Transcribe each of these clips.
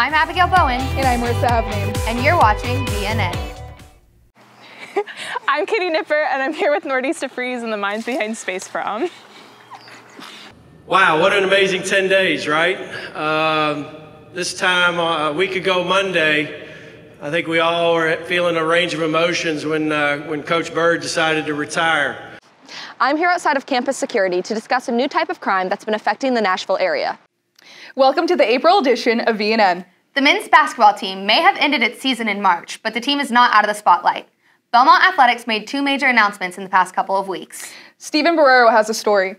I'm Abigail Bowen. And I'm Marissa Avname. And you're watching VNN. I'm Katie Nipper, and I'm here with Nordista Freeze and the minds behind Space Prom. Wow, what an amazing 10 days, right? This time, a week ago Monday, I think we all were feeling a range of emotions when Coach Byrd decided to retire. I'm here outside of campus security to discuss a new type of crime that's been affecting the Nashville area. Welcome to the April edition of VNN. The men's basketball team may have ended its season in March, but the team is not out of the spotlight. Belmont Athletics made two major announcements in the past couple of weeks. Stephen Barrero has a story.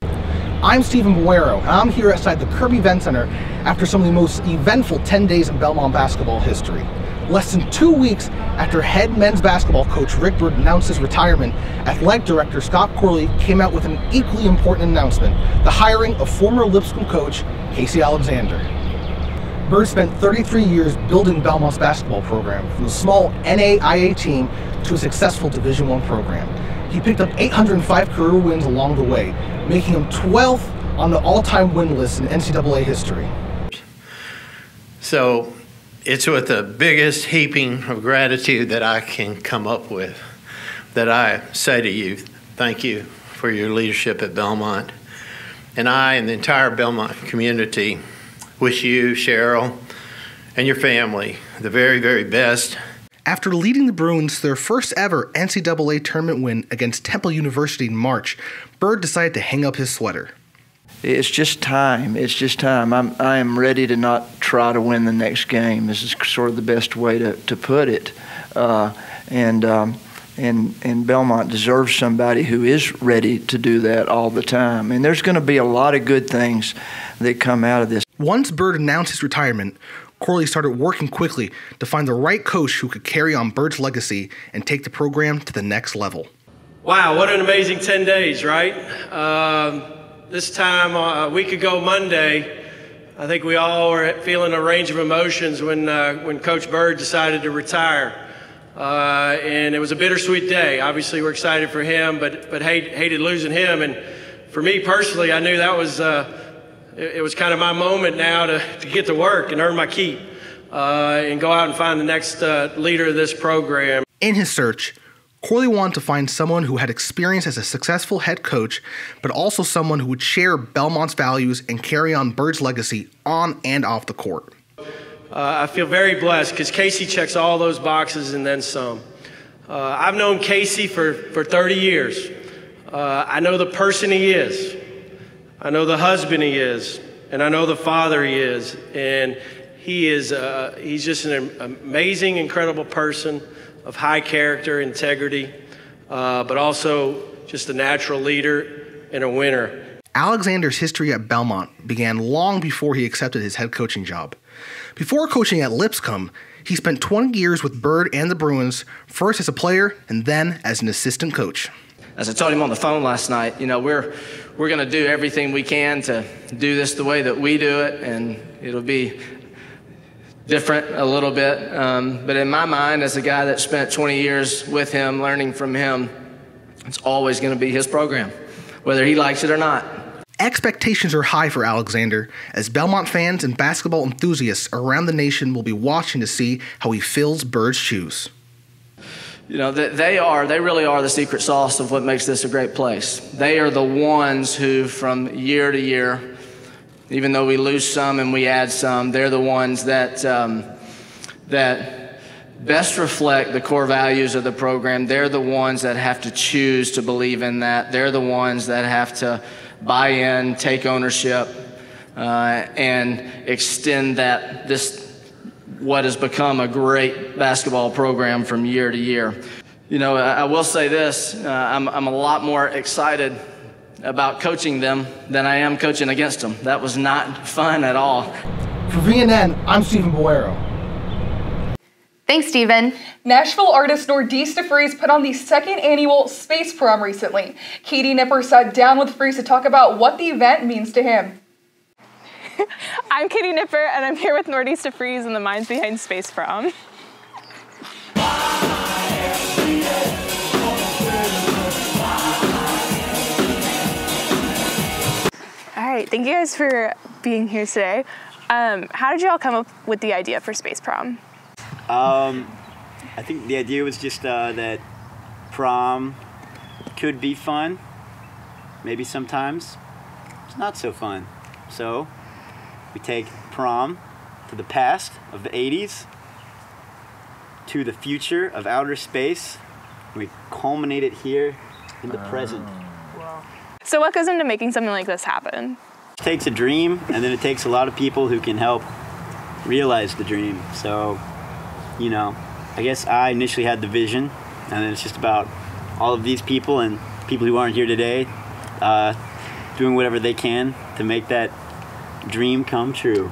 I'm Stephen Barrero, and I'm here outside the Kirby Event Center after some of the most eventful 10 days in Belmont basketball history. Less than 2 weeks after head men's basketball coach Rick Byrd announced his retirement, athletic director Scott Corley came out with an equally important announcement: the hiring of former Lipscomb coach Casey Alexander. Byrd spent 33 years building Belmont's basketball program, from a small NAIA team to a successful Division I program. He picked up 805 career wins along the way, making him 12th on the all-time win list in NCAA history. So it's with the biggest heaping of gratitude that I can come up with that I say to you, thank you for your leadership at Belmont. And I and the entire Belmont community wish you, Cheryl, and your family the very, very best. After leading the Bruins to their first ever NCAA tournament win against Temple University in March, Byrd decided to hang up his sweater. It's just time. It's just time. I am ready to not try to win the next game. This is sort of the best way to put it. And Belmont deserves somebody who is ready to do that all the time. And there's going to be a lot of good things that come out of this. Once Byrd announced his retirement, Corley started working quickly to find the right coach who could carry on Byrd's legacy and take the program to the next level. Wow, what an amazing 10 days, right? This time, a week ago Monday, I think we all were feeling a range of emotions when Coach Byrd decided to retire. And it was a bittersweet day. Obviously, we're excited for him, but hated losing him. And for me personally, I knew that was it was kind of my moment now to get to work and earn my keep and go out and find the next leader of this program. In his search, Corley wanted to find someone who had experience as a successful head coach, but also someone who would share Belmont's values and carry on Byrd's legacy on and off the court. I feel very blessed because Casey checks all those boxes and then some. I've known Casey for 30 years. I know the person he is. I know the husband he is, and I know the father he is, and he's just an amazing, incredible person of high character, integrity, but also just a natural leader and a winner. Alexander's history at Belmont began long before he accepted his head coaching job. Before coaching at Lipscomb, he spent 20 years with Byrd and the Bruins, first as a player and then as an assistant coach. As I told him on the phone last night, you know, we're going to do everything we can to do this the way that we do it, and it'll be different a little bit. But in my mind, as a guy that spent 20 years with him, learning from him, it's always going to be his program, whether he likes it or not. Expectations are high for Alexander, as Belmont fans and basketball enthusiasts around the nation will be watching to see how he fills Byrd's shoes. You know, they really are the secret sauce of what makes this a great place. They are the ones who, from year to year, even though we lose some and we add some, they're the ones that best reflect the core values of the program. They're the ones that have to choose to believe in that. They're the ones that have to buy in, take ownership, and extend what has become a great basketball program from year to year. You know, I will say this, I'm a lot more excited about coaching them than I am coaching against them. That was not fun at all. For VNN, I'm Stephen Barrero. Thanks, Stephen. Nashville artist Nordista Freeze put on the second annual Space Prom recently. Katie Nipper sat down with Freeze to talk about what the event means to him. I'm Katie Nipper, and I'm here with Nordista Freeze and the minds behind Space Prom. All right. right, thank you guys for being here today. How did you all come up with the idea for Space Prom? I think the idea was just that prom could be fun. Maybe sometimes it's not so fun. So we take prom to the past of the 80s, to the future of outer space. We culminate it here in the present. Wow. So what goes into making something like this happen? It takes a dream, and then it takes a lot of people who can help realize the dream. So, you know, I guess I initially had the vision, and then it's just about all of these people and people who aren't here today doing whatever they can to make that dream come true.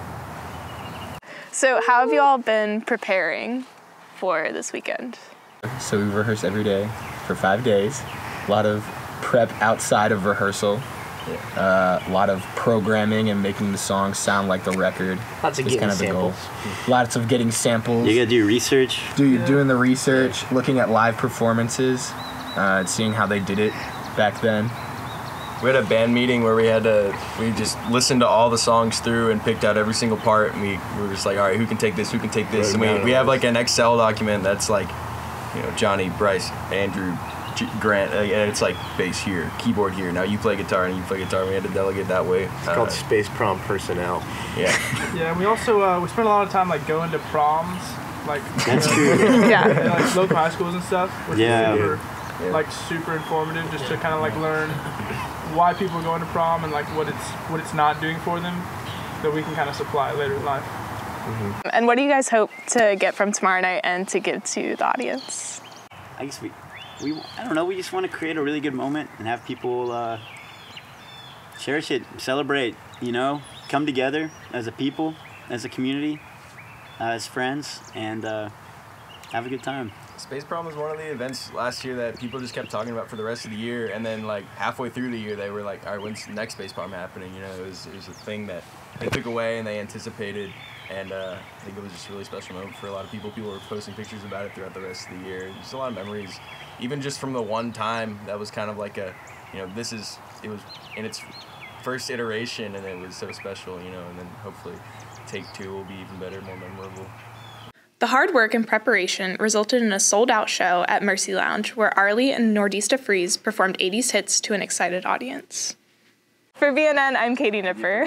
So how have you all been preparing for this weekend? So we rehearse every day for 5 days. A lot of prep outside of rehearsal. A lot of programming and making the song sound like the record. Lots of getting samples. Lots of getting samples. You gotta do research. Doing the research, looking at live performances, seeing how they did it back then. We had a band meeting where we just listened to all the songs through and picked out every single part, and we were just like, all right, who can take this, who can take this? And we have like an Excel document that's like, you know, Johnny, Bryce, Andrew, Grant, and it's like bass here, keyboard here. Now you play guitar and you play guitar. We had to delegate that way. It's called Space Prom personnel. Yeah. Yeah, we also we spent a lot of time like going to proms, like that's true. Yeah. In, like local high schools and stuff. Which Yeah. was super informative, just to kind of like learn why people are going to prom and like what it's not doing for them, that we can kind of supply later in life. Mm-hmm. And what do you guys hope to get from tomorrow night and to give to the audience? I guess I don't know, we just want to create a really good moment and have people cherish it, celebrate, you know, come together as a people, as a community, as friends, and have a good time. Space Prom was one of the events last year that people just kept talking about for the rest of the year, and then like halfway through the year they were like, all right, when's the next Space Prom happening? You know, it was a thing that they took away and they anticipated, and I think it was just a really special moment for a lot of people. People were posting pictures about it throughout the rest of the year. Just a lot of memories, even just from the one time that was kind of like it was in its first iteration, and it was so special, you know, and then hopefully take two will be even better, more memorable. The hard work and preparation resulted in a sold-out show at Mercy Lounge, where Arlie and Nordista Freeze performed 80s hits to an excited audience. For BNN, I'm Katie Nipper.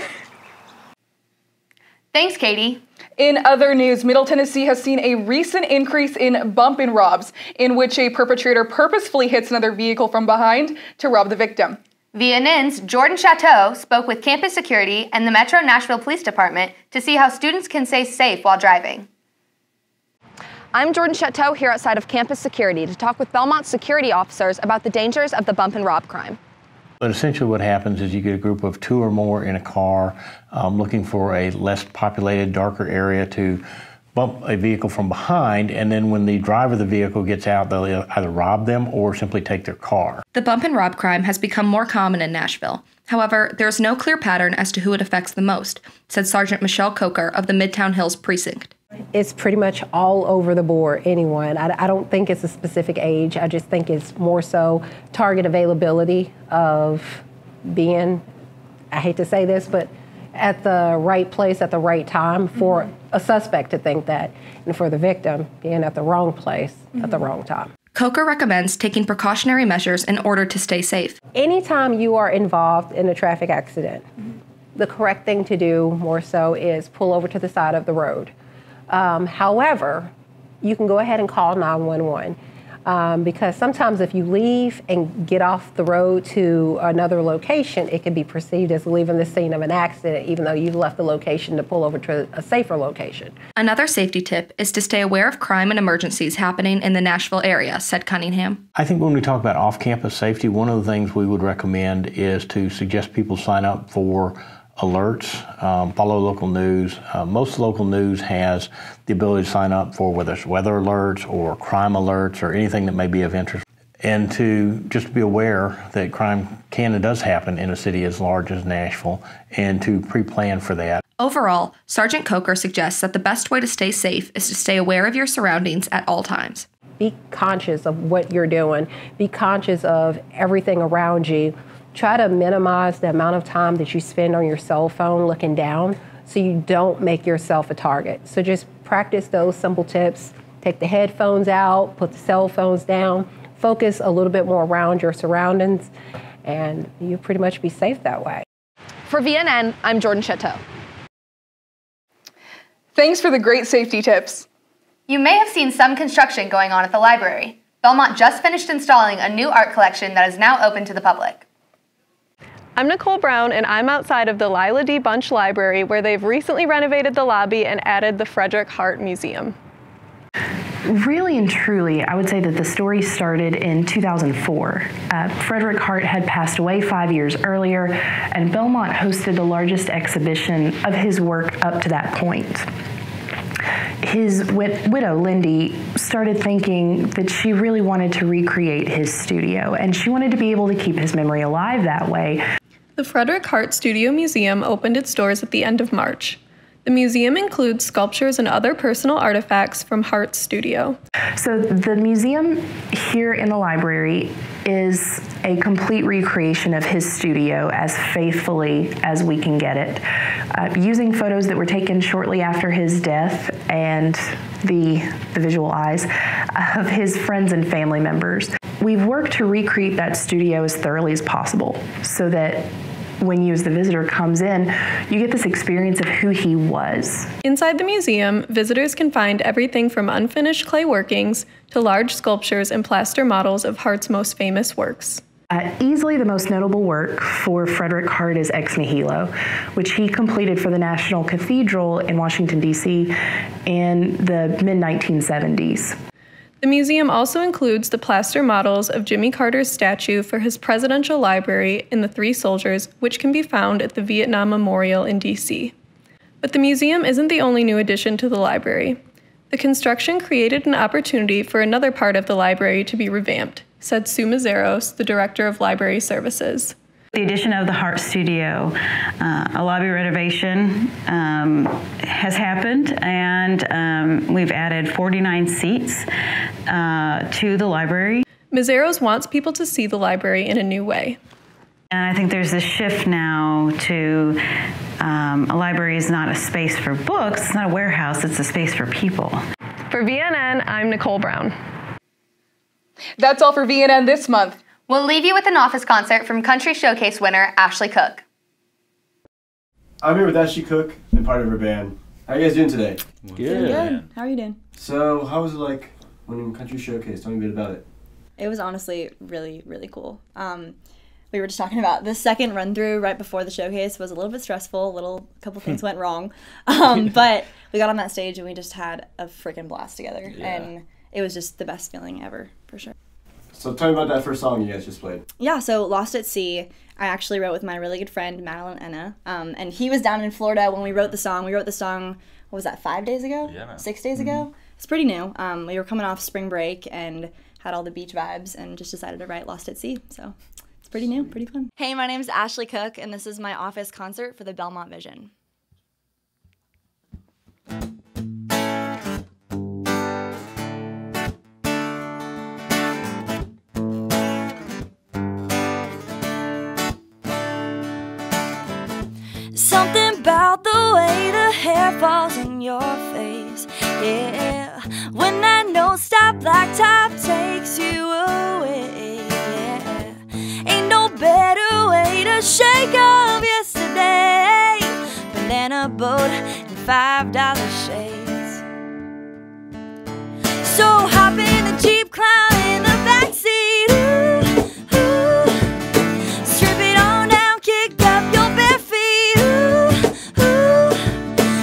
Thanks, Katie. In other news, Middle Tennessee has seen a recent increase in bump and robs, in which a perpetrator purposefully hits another vehicle from behind to rob the victim. VNN's Jordan Chateau spoke with campus security and the Metro Nashville Police Department to see how students can stay safe while driving. I'm Jordan Chateau here outside of campus security to talk with Belmont security officers about the dangers of the bump and rob crime. But essentially what happens is you get a group of 2 or more in a car looking for a less populated, darker area to bump a vehicle from behind, and then when the driver of the vehicle gets out, they'll either rob them or simply take their car. The bump and rob crime has become more common in Nashville. However, there is no clear pattern as to who it affects the most, said Sergeant Michelle Coker of the Midtown Hills Precinct. It's pretty much all over the board, anyone. I don't think it's a specific age. I just think it's more so target availability of being, I hate to say this, but at the right place at the right time for a suspect to think that, and for the victim being at the wrong place at the wrong time. Coker recommends taking precautionary measures in order to stay safe. Anytime you are involved in a traffic accident, the correct thing to do more so is pull over to the side of the road. However, you can go ahead and call 911 because sometimes if you leave and get off the road to another location, it can be perceived as leaving the scene of an accident, even though you've left the location to pull over to a safer location. Another safety tip is to stay aware of crime and emergencies happening in the Nashville area, said Cunningham. I think when we talk about off-campus safety, one of the things we would recommend is to suggest people sign up for alerts, follow local news. Most local news has the ability to sign up for whether it's weather alerts or crime alerts or anything that may be of interest. And to just be aware that crime can and does happen in a city as large as Nashville, and to pre-plan for that. Overall, Sergeant Coker suggests that the best way to stay safe is to stay aware of your surroundings at all times. Be conscious of what you're doing. Be conscious of everything around you. try to minimize the amount of time that you spend on your cell phone looking down so you don't make yourself a target. So just practice those simple tips. Take the headphones out, put the cell phones down, focus a little bit more around your surroundings, and you'll pretty much be safe that way. For VNN, I'm Jordan Chateau. Thanks for the great safety tips. You may have seen some construction going on at the library. Belmont just finished installing a new art collection that is now open to the public. I'm Nicole Brown, and I'm outside of the Lila D. Bunch Library, where they've recently renovated the lobby and added the Frederick Hart Museum. Really and truly, I would say that the story started in 2004. Frederick Hart had passed away 5 years earlier, and Belmont hosted the largest exhibition of his work up to that point. His widow, Lindy, started thinking that she really wanted to recreate his studio, and she wanted to be able to keep his memory alive that way. The Frederick Hart Studio Museum opened its doors at the end of March. The museum includes sculptures and other personal artifacts from Hart's studio. So the museum here in the library is a complete recreation of his studio as faithfully as we can get it, using photos that were taken shortly after his death and the visual eyes of his friends and family members. We've worked to recreate that studio as thoroughly as possible so that when you as the visitor comes in, you get this experience of who he was. Inside the museum, visitors can find everything from unfinished clay workings to large sculptures and plaster models of Hart's most famous works. Easily the most notable work for Frederick Hart is Ex Nihilo, which he completed for the National Cathedral in Washington, D.C. in the mid-1970s. The museum also includes the plaster models of Jimmy Carter's statue for his presidential library in the Three Soldiers, which can be found at the Vietnam Memorial in D.C. But the museum isn't the only new addition to the library. The construction created an opportunity for another part of the library to be revamped, said Sue Mazzaros, the Director of Library Services. The addition of the Hart Studio, a lobby renovation has happened, and we've added 49 seats to the library. Mazzaros wants people to see the library in a new way. And I think there's a shift now to a library is not a space for books, it's not a warehouse, it's a space for people. For VNN, I'm Nicole Brown. That's all for VNN this month. We'll leave you with an office concert from Country Showcase winner Ashley Cook. I'm here with Ashley Cook and part of her band. How are you guys doing today? Good. How are you doing? So, how was it like winning Country Showcase? Tell me a bit about it. It was honestly really, really cool. We were just talking about the second run through right before the showcase was a little bit stressful. A couple things went wrong, but we got on that stage and we just had a freaking blast together, and it was just the best feeling ever for sure. So tell me about that first song you guys just played. Yeah, so Lost at Sea, I actually wrote with my really good friend, Madeline Enna, and he was down in Florida when we wrote the song. We wrote the song, what was that, 5 days ago? Yeah, man. 6 days ago? It's pretty new. We were coming off spring break and had all the beach vibes and just decided to write Lost at Sea, so it's pretty new, pretty fun. Hey, my name's Ashley Cook, and this is my office concert for the Belmont Vision. Something about the way the hair falls in your face, yeah. When that no-stop blacktop takes you away, yeah. Ain't no better way to shake off yesterday. Banana boat and $5 shades. So hop in the Jeep, climb in the backseat, ooh, ooh. Strip it on down, kick up your bare feet, ooh, ooh.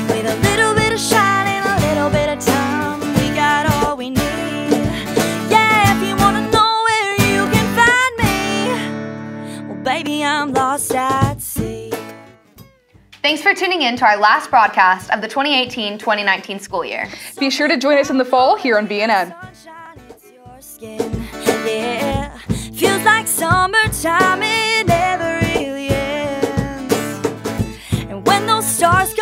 With a little bit of shine and a little bit of time, we got all we need. Yeah, if you wanna know where you can find me, well baby, I'm lost at sea. Thanks for tuning in to our last broadcast of the 2018-2019 school year. Be sure to join us in the fall here on VNN. Yeah, feels like summertime, it never really ends. And when those stars